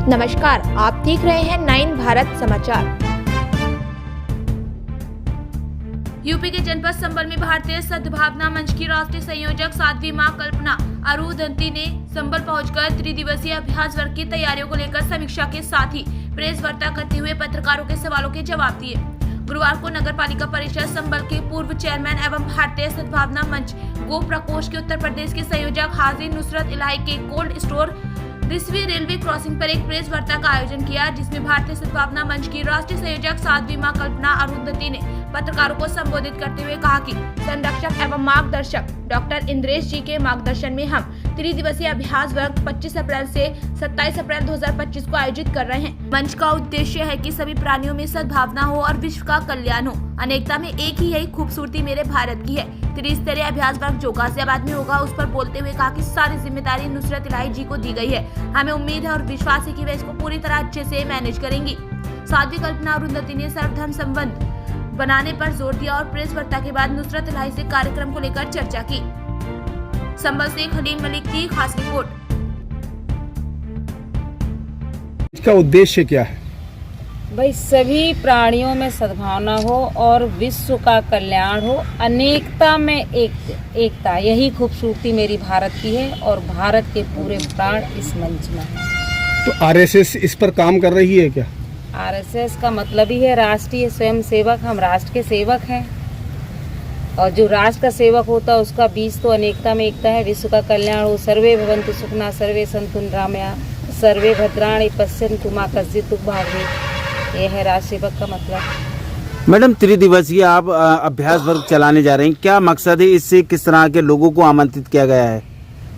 नमस्कार, आप देख रहे हैं 9 भारत समाचार। यूपी के जनपद संबल में भारतीय सद्भावना मंच की राष्ट्रीय संयोजक साध्वी मां कल्पना अरुंधति ने संबल पहुंचकर त्रिदिवसीय अभ्यास वर्ग की तैयारियों को लेकर समीक्षा के साथ ही प्रेस वार्ता करते हुए पत्रकारों के सवालों के जवाब दिए। गुरुवार को नगर पालिका परिषद संबल के पूर्व चेयरमैन एवं भारतीय सद्भावना मंच गो प्रकोष्ठ के उत्तर प्रदेश के संयोजक हाजी नुसरत इलाही के कोल्ड स्टोर 20वीं रेलवे क्रॉसिंग पर एक प्रेस वार्ता का आयोजन किया, जिसमें भारतीय सद्भावना मंच की राष्ट्रीय संयोजक साध्वी मां कल्पना अरुंधति ने पत्रकारों को संबोधित करते हुए कहा कि संरक्षक एवं मार्गदर्शक डॉक्टर इंद्रेश जी के मार्गदर्शन में हम त्रिदिवसीय अभ्यास वर्ग 25 अप्रैल से 27 अप्रैल 2025 को आयोजित कर रहे हैं। मंच का उद्देश्य है कि सभी प्राणियों में सद्भावना हो और विश्व का कल्याण हो। अनेकता में एक ही यही खूबसूरती मेरे भारत की है। त्रिस्तरीय अभ्यास वर्ग जो गाजियाबाद में होगा, उस पर बोलते हुए कहा कि सारी जिम्मेदारी नुसरत इलाही जी को दी गई है। हमें उम्मीद है और विश्वास है कि वे इसको पूरी तरह अच्छे से मैनेज करेंगी। साध्वी कल्पना अरुंधति ने सर्वधर्म संबंध बनाने पर जोर दिया और प्रेस वार्ता के बाद नुसरत इलाही से कार्यक्रम को लेकर चर्चा की। संबल से खलील मलिक की खास रिपोर्ट। इसका उद्देश्य क्या है? भाई सभी प्राणियों में सद्भावना हो और विश्व का कल्याण हो, अनेकता में एकता, यही खूबसूरती मेरी भारत की है और भारत के पूरे प्राण इस मंच में है। तो आरएसएस इस पर काम कर रही है क्या? आरएसएस का मतलब ही है राष्ट्रीय स्वयं सेवक। हम राष्ट्र के सेवक हैं और जो राष्ट्र का सेवक होता है उसका बीज तो अनेकता में एकता है। विश्व का कल्याण हो, सर्वे भवन्तु सुखिनः, सर्वे सन्तु निरामया, सर्वे भद्राणि पश्यन्तु मा कश्चित् दुःखभाग्। ये है राष्ट्र सेवक का मतलब। मैडम, त्रिदिवसीय आप अभ्यास वर्ग चलाने जा रहे हैं, क्या मकसद है इससे? किस तरह के लोगों को आमंत्रित किया गया है?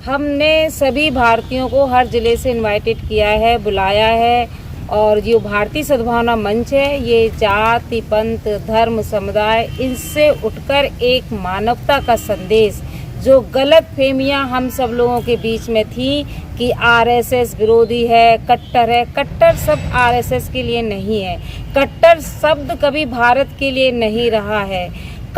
हमने सभी भारतीयों को हर जिले से इनवाइटेड किया है, बुलाया है। और जो भारतीय सद्भावना मंच है, ये जाति पंथ धर्म समुदाय इनसे उठकर एक मानवता का संदेश, जो गलत फहमियाँ हम सब लोगों के बीच में थी कि आरएसएस विरोधी है, कट्टर है। कट्टर शब्द आरएसएस के लिए नहीं है, कट्टर शब्द कभी भारत के लिए नहीं रहा है,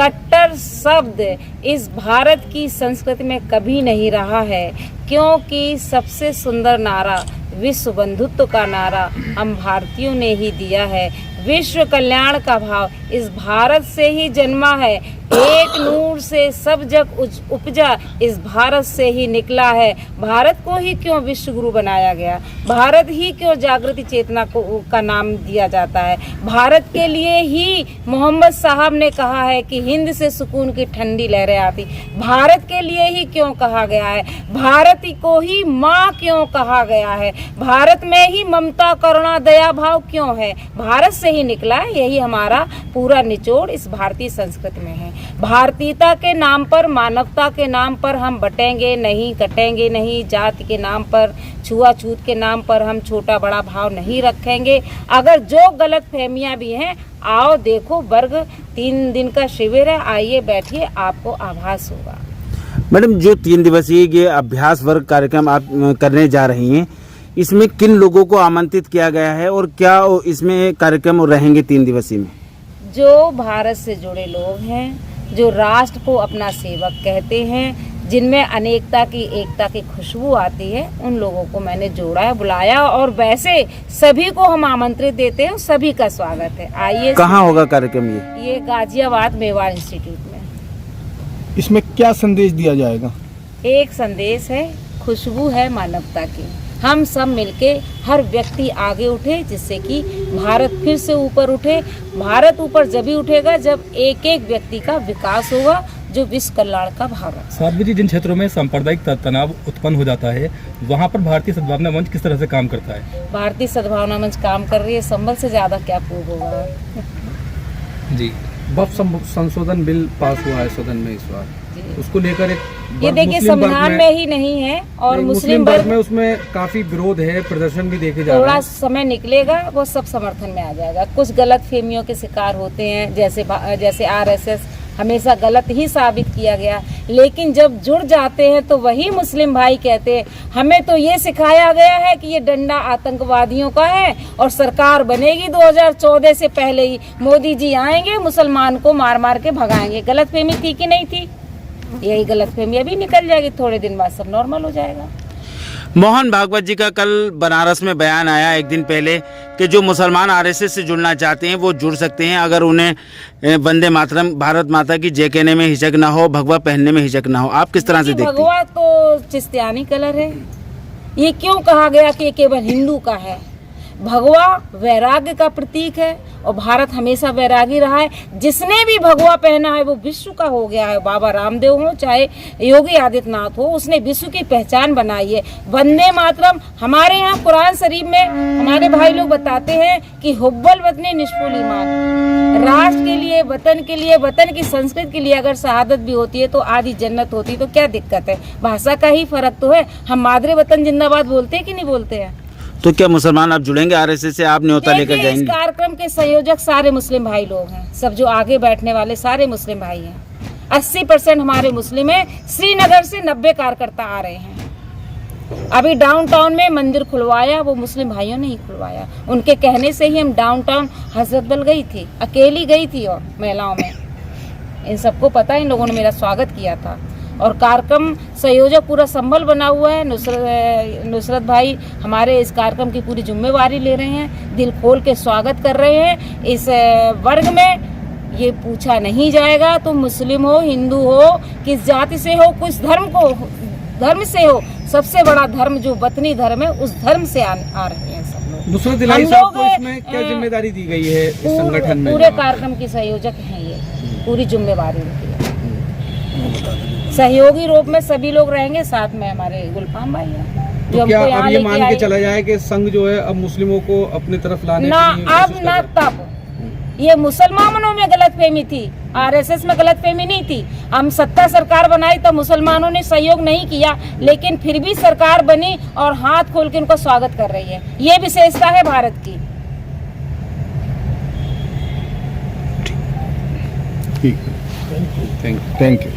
कट्टर शब्द इस भारत की संस्कृति में कभी नहीं रहा है। क्योंकि सबसे सुंदर नारा, विश्व बंधुत्व का नारा हम भारतीयों ने ही दिया है। विश्व कल्याण का भाव इस भारत से ही जन्मा है। एक नूर से सब जग उपजा इस भारत से ही निकला है। भारत को ही क्यों विश्व गुरु बनाया गया? भारत ही क्यों जागृति चेतना का नाम दिया जाता है? भारत के लिए ही मोहम्मद साहब ने कहा है कि हिंद से सुकून की ठंडी लहरें आती। भारत के लिए ही क्यों कहा गया है? भारत को ही माँ क्यों कहा गया है? भारत में ही ममता करुणा दया भाव क्यों है? भारत से ही निकला है। यही हमारा पूरा निचोड़ इस भारतीय संस्कृति में है। भारतीयता के नाम पर, मानवता के नाम पर हम बटेंगे नहीं, कटेंगे नहीं। जाति के नाम पर, छुआछूत के नाम पर हम छोटा बड़ा भाव नहीं रखेंगे। अगर जो गलत फहमियां भी हैं, आओ देखो, वर्ग 3 दिन का शिविर है, आइए बैठिए, आपको आभास होगा। मैडम, जो 3 दिवसीय ये अभ्यास वर्ग कार्यक्रम आप करने जा रही हैं, इसमें किन लोगों को आमंत्रित किया गया है और क्या इसमें कार्यक्रम रहेंगे 3 दिवसीय में? जो भारत से जुड़े लोग हैं, जो राष्ट्र को अपना सेवक कहते हैं, जिनमें अनेकता की एकता की खुशबू आती है, उन लोगों को मैंने जोड़ा है, बुलाया। और वैसे सभी को हम आमंत्रित देते हैं, सभी का स्वागत है। आइए। कहाँ होगा कार्यक्रम? ये गाजियाबाद मेवाड़ इंस्टीट्यूट में। इसमें क्या संदेश दिया जाएगा? एक संदेश है, खुशबू है मानवता की। हम सब मिलके हर व्यक्ति आगे उठे, जिससे कि भारत फिर से ऊपर उठे। भारत ऊपर जब ही उठेगा जब एक एक व्यक्ति का विकास होगा, जो विश्व कल्याण का भाव है। साध्वी जी, जिन क्षेत्रों में सांप्रदायिक तनाव उत्पन्न हो जाता है, वहाँ पर भारतीय सद्भावना मंच किस तरह से काम करता है? भारतीय सद्भावना मंच काम कर रही है। संबल से ज्यादा क्या प्रूव होगा? जी, वक्फ संशोधन बिल पास हुआ है सदन में इस बार, उसको लेकर एक ये देखिए संविधान में ही नहीं है और मुस्लिम वर्ग में उसमें काफी विरोध है, प्रदर्शन भी देखे जा रहे हैं। थोड़ा समय निकलेगा, वो सब समर्थन में आ जाएगा। कुछ गलत फहमियों के शिकार होते हैं, जैसे आरएसएस हमेशा गलत ही साबित किया गया, लेकिन जब जुड़ जाते हैं तो वही मुस्लिम भाई कहते हैं हमें तो ये सिखाया गया है कि ये डंडा आतंकवादियों का है और सरकार बनेगी 2014 से पहले ही मोदी जी आएंगे, मुसलमान को मार मार के भगाएंगे। गलतफहमी थी कि नहीं थी? यही गलतफहमी अभी निकल जाएगी, थोड़े दिन बाद सब नॉर्मल हो जाएगा। मोहन भागवत जी का कल बनारस में बयान आया एक दिन पहले कि जो मुसलमान आरएसएस से जुड़ना चाहते हैं वो जुड़ सकते हैं अगर उन्हें वंदे मातरम भारत माता की जय कहने में हिचक ना हो, भगवा पहनने में हिचक ना हो। आप किस तरह से देखते हैं? भगवा तो चिश्तियानी कलर है। ये क्यों कहा गया कि ये केवल हिंदू का है? भगवा वैराग्य का प्रतीक है और भारत हमेशा वैरागी रहा है। जिसने भी भगवा पहना है वो विश्व का हो गया है। बाबा रामदेव हो चाहे योगी आदित्यनाथ हो, उसने विश्व की पहचान बनाई है। वंदे मातरम हमारे यहाँ कुरान शरीफ में हमारे भाई लोग बताते हैं कि हुब्बल वतनी निष्फुल ईमान। राष्ट्र के लिए, वतन के लिए, वतन की संस्कृति के लिए अगर शहादत भी होती है तो आधी जन्नत होती है। तो क्या दिक्कत है? भाषा का ही फर्क तो है। हम मादरे वतन जिंदाबाद बोलते हैं कि नहीं बोलते हैं? तो क्या मुसलमान आप जुड़ेंगे आरएसएस से? आप न्योता लेकर जाएंगे? इस कार्यक्रम के संयोजक सारे मुस्लिम भाई लोग हैं। सब जो आगे बैठने वाले सारे मुस्लिम भाई हैं। 80% हमारे मुस्लिम हैं। श्रीनगर से 90 कार्यकर्ता आ रहे हैं। अभी डाउनटाउन में मंदिर खुलवाया, वो मुस्लिम भाइयों ने ही खुलवाया। उनके कहने से ही हम डाउनटाउन हजरतबल गई थी, अकेली गई थी और महिलाओं में। इन सबको पता है, इन लोगों ने मेरा स्वागत किया था। और कार्यक्रम संयोजक पूरा संभल बना हुआ है। नुसरत भाई हमारे इस कार्यक्रम की पूरी जिम्मेवारी ले रहे हैं, दिल खोल के स्वागत कर रहे हैं। इस वर्ग में ये पूछा नहीं जाएगा तुम मुस्लिम हो, हिंदू हो, किस जाति से हो, किस धर्म से हो। सबसे बड़ा धर्म जो वतनी धर्म है, उस धर्म से आ रहे हैं सब लोग। नुसरत इलाही साहब को इसमें क्या जिम्मेदारी दी गई है इस संगठन में? पूरे कार्यक्रम की संयोजक हैं ये, पूरी जिम्मेवारी उनकी है। सहयोगी रूप में सभी लोग रहेंगे, साथ में हमारे गुलफाम भाई हैं जो तो क्या हमको अब ये यहाँ मान लेके के चला जाए कि संघ जो है अब मुस्लिमों को अपनी तरफ लाने ना की अब कोशिश ना कर रहा है? तब। ये मुसलमानों में गलतफहमी थी, आरएसएस में गलतफहमी नहीं थी। हम सत्ता सरकार बनाई तो मुसलमानों ने सहयोग नहीं किया, लेकिन फिर भी सरकार बनी और हाथ खोल के उनका स्वागत कर रही है। ये विशेषता है भारत की। ठीक, थैंक यू। Thank you.